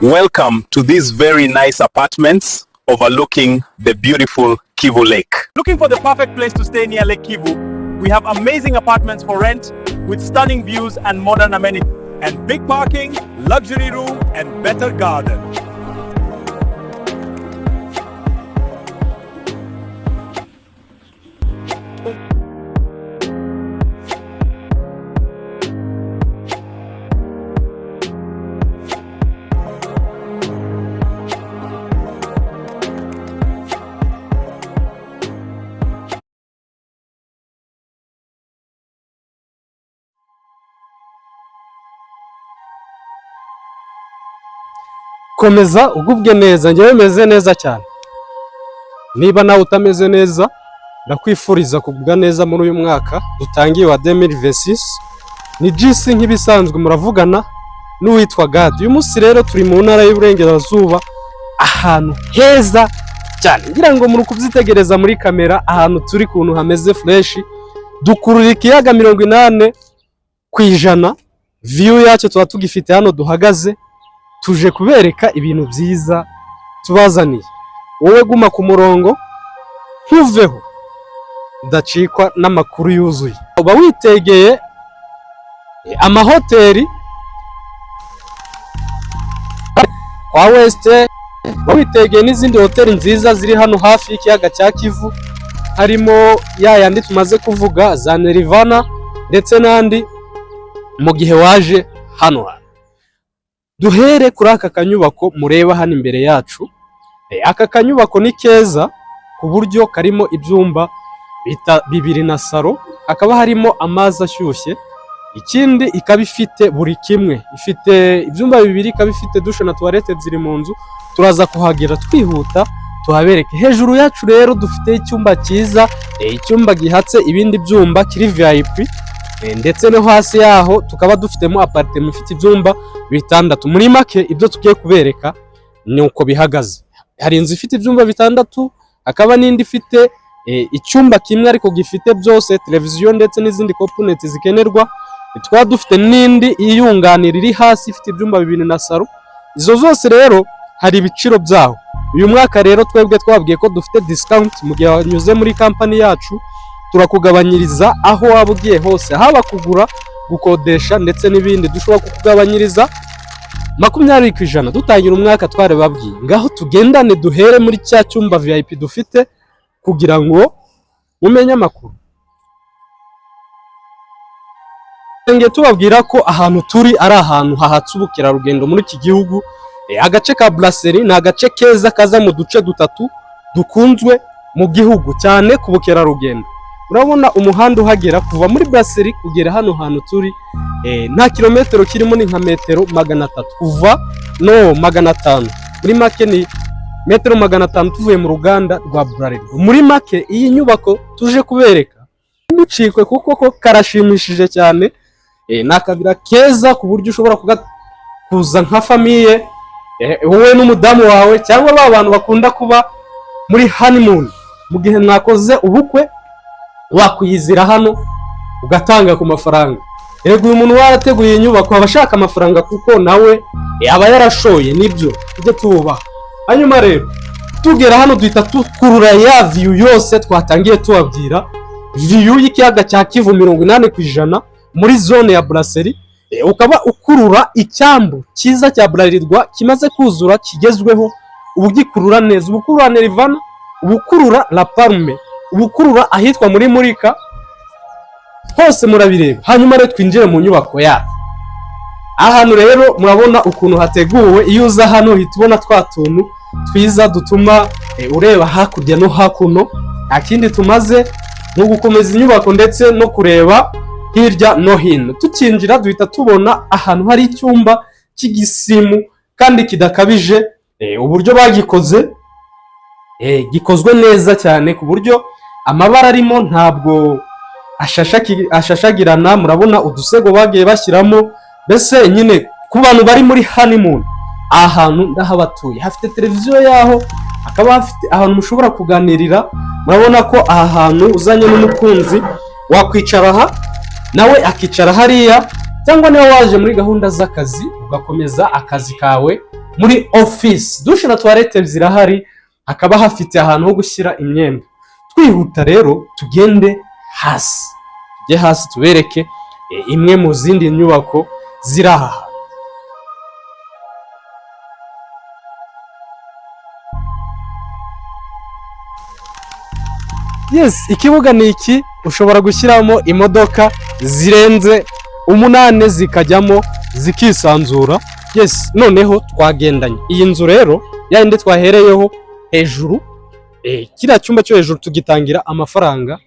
Welcome to these very nice apartments overlooking the beautiful Kivu Lake. Looking for the perfect place to stay near Lake Kivu? We have amazing apartments for rent with stunning views and modern amenities, and big parking, luxury room, and better garden. Komeza ugubwe neza, njyewe meze neza cyane. Niba nawe utameze neza, ndakwifuriza kugubwa neza muri uyu mwaka dutangiye wa 2026. Ni GC nk'ibisanzwe muravugana n'uwitwa Gad. Uyu munsi rero turi mu ntara y'Uburengerazuba, ahantu heza cyane. Ngira ngo muri kubyitegereza muri kamera, ahantu turi kuntu hameze fresh. Dukurura ikiyaga 80%. View yacyo tuba tugifite hano duhagaze. Tuje kubereka ibintu byiza tubazaniye. Wowe guma ku murongo ntuveho udacikwa n'amakuru yuzuye. Uba witegeye amahoteli kwa West, witegeye n'izindi hoteli nziza ziri hano hafi y'ikiyaga cya Kivu, harimo yandi tumaze kuvuga za Nirvana ndetse n'andi. Mu gihe waje hano duhere kuri aka kanyubako mureba hano imbere yacu. Aka kanyubako ni keza ku buryo karimo ibyumba bibiri na salo, hakaba harimo amazi ashyushye. Ikindi ikaba ifite buri kimwe, ifite ibyumba bibiri, ikaba ifite dushe na toilette ziri mu nzu. Turaza kuhagera twihuta tuhabereke. Hejuru yacu rero dufite icyumba cyiza, icyumba gihatse ibindi byumba kiri VIP, ndetse no hasi yaho tukaba dufitemo apartment ifite ibyumba bitandatu. Muri make ibyo tugiye kubereka ni uko bihagaze. Hari inzu ifite ibyumba bitandatu, hakaba n'indi ifite icyumba kimwe ariko gifite byose, televiziyo ndetse n'izindi components zikenerwa. Tukaba dufite n'indi iyunganira iri hasi ifite ibyumba bibiri na salo. Izo zose rero hari ibiciro byaho. Uyu mwaka rero twebwe twabwiye ko dufite discount. Mu gihe wanyuze muri company yacu turakugabanyiriza aho waba ugiye hose, haba kugura, gukodesha ndetse n'ibindi. Dushobora kukugabanyiriza 20% dutangira umwaka tware babwiye. Ngaho tugendane duhere muri cya cyumba VIP dufite kugira ngo umenye amakuru. Nge tubabwira ko ahantu turi ari ahantu hahatsubukira rugendo muri iki gihugu. Agace ka Brasserie ni agace keza kaza mu duce dutatu dukunzwe mu gihugu cyane kubukera rugendo. Urabona umuhanda uhagera kuva muri Brasserie kugera hano hantu turi, nta kilometero kirimo, ni nka metero 300 kuva no 500. Muri make ni metero 500 tuvuye mu ruganda rwa Bralirwa. Muri make iyi nyubako tuje kubereka mucikwe kuko ko karashimishije cyane. Nakabira keza ku buryo ushobora kuza nka famille, wowe n'umudamu wawe cyangwa ba bantu bakunda kuba muri honeymoon. Mu gihe mwakoze ubukwe wakwiyizira hano ugatanga ku mafaranga. Yego uyu muntu warateguye inyubako abashaka amafaranga kuko nawe aba yarashoye, nibyo tujye tububaha. Hanyuma rero tugera hano duhita tukurura ya view yose twatangiye tubabwira. View y'ikiyaga cya Kivu 80% muri zone ya Brasserie. Ukaba ukurura icyambu cyiza cya Bralirwa kimaze kuzura kigezweho. Ubugikurura neza, ubukurura Nirvana, ubukurura La Palme, ubukurura ahitwa muri Murika, hose murabireba. Hanyuma rero twinjire mu nyubako yacu. Ahantu rero murabona ukuntu hateguwe. Iyo uza hano uhita ubona twatuntu twiza dutuma ureba hakurya no hakuno. Akindi tumaze no gukomeza inyubako ndetse no kureba hirya no hino. Tukinjira duhita tubona ahantu hari icyumba cy'igisimu kandi kidakabije. Uburyo bagikoze gikozwe neza cyane ku buryo amabara arimo ntabwo ashashagirana. Murabona udusego bagiye bashyiramo. Bese nyine ku bantu bari muri honeymoon, ahantu ndahabatuye. Hafite televiziyo yaho, akaba hafite ahantu mushobora kuganirira. Murabona ko aha hantu uzanye n'umukunzi wakwicara aha nawe akicara hariya, cyangwa niba waje muri gahunda z'akazi ugakomeza akazi kawe muri office. Dushe na toilette zirahari, hakaba hafite ahantu ho gushyira imyenda. Twihuta rero tugende hasi, tujye hasi tubereke imwe mu zindi nyubako ziri aha. Yes, ikibuga ni iki, ushobora gushyiramo imodoka zirenze 8 zikajyamo zikisanzura. Yes, noneho twagendanye. Iyi nzu rero yandi twahereyeho hejuru, kiriya cyumba cyo hejuru tugitangira amafaranga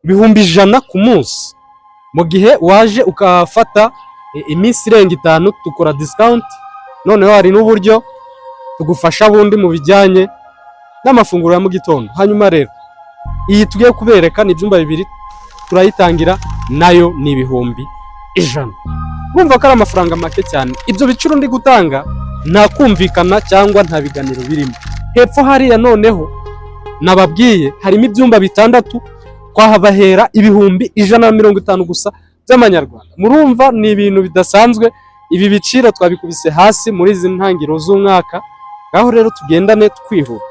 100,000 ku munsi. Mu gihe waje ukafata iminsi irenga 5 tukora discount. Noneho hari n'uburyo tugufasha bundi mu bijyanye n'amafunguro ya mu gitondo. Hanyuma rero iyi tugiye kubereka ni ibyumba 2 turayitangira nayo ni 100,000. Bumva ko ari amafaranga make cyane. Ibyo biciro ndi gutanga nta kumvikana cyangwa nta biganiro birimo. Hepfo hariya noneho nababwiye harimo ibyumba 6 twahabahera 150 gusa by'amanyarwanda. Murumva ni ibintu bidasanzwe. Ibi biciro twabikubise hasi muri izi ntangiro z'umwaka. Aho rero tugendane twihuta.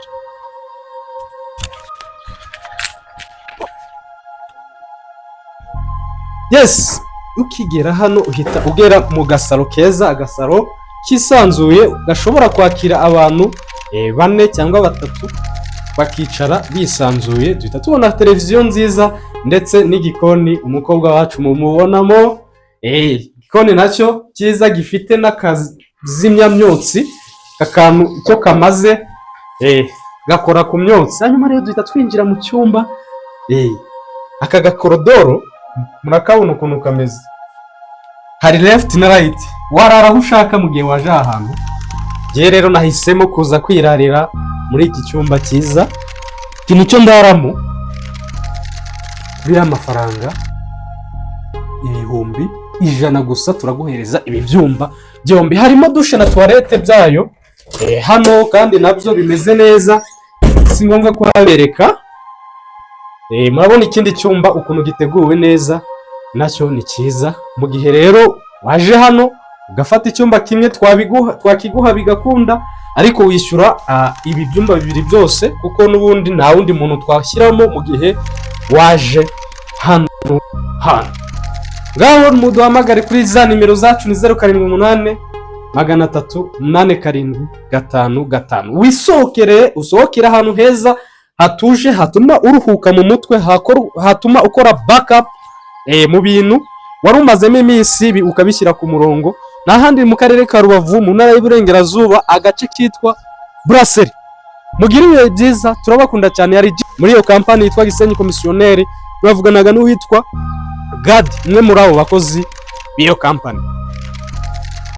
Yes, ukigera hano uhita ugera mu gasaro keza, agasaro kisanzuye gashobora kwakira abantu 4 cyangwa 3 bakicara bisanzuye. Duhita tubona televiziyo nziza ndetse n'igikoni umukobwa wacu mumubonamo. Igikoni nacyo cyiza gifite n'akazimya myotsi, akantu icyo kamaze gakora ku myotsi. Hanyuma rero duhita twinjira mu cyumba. Aka gakorodoro murakabona ukuntu kameze, hari left na right, warara aho ushaka mu gihe waje ahantu. Ngiye rero nahisemo kuza kwirarira muri iki cyumba cyiza. Ikintu cyo ndaramo biriya mafaranga 100,000 gusa turaguhereza ibi byumba byombi. Harimo dushe na toilette byayo hano kandi nabyo bimeze neza, si ngombwa kuhabereka. Murabona ikindi cyumba ukuntu giteguwe neza, nacyo ni cyiza. Mu gihe rero waje hano ugafata icyumba kimwe twakiguha bigakunda, ariko wishyura ibi byumba 2 byose, kuko n'ubundi nta wundi muntu twashyiramo mu gihe waje hano. Ngaho muduhamagare kuri za nimero zacu ni 078 308 wisokere, usohokera ahantu heza hatuje, hatuma uruhuka mu mutwe, hatuma ukora backup mu bintu wari umazemo iminsi ukabishyira ku murongo. N'ahandi mu karere ka Rubavu mu ntara y'Iburengerazuba, agace kitwa Brasserie. Mugira ibihe byiza, turabakunda cyane. Yari muri iyo kampani yitwa Gisenyi Komisiyoneri, bavuganaga n'uwitwa Gad, umwe muri abo bakozi b'iyo kampani.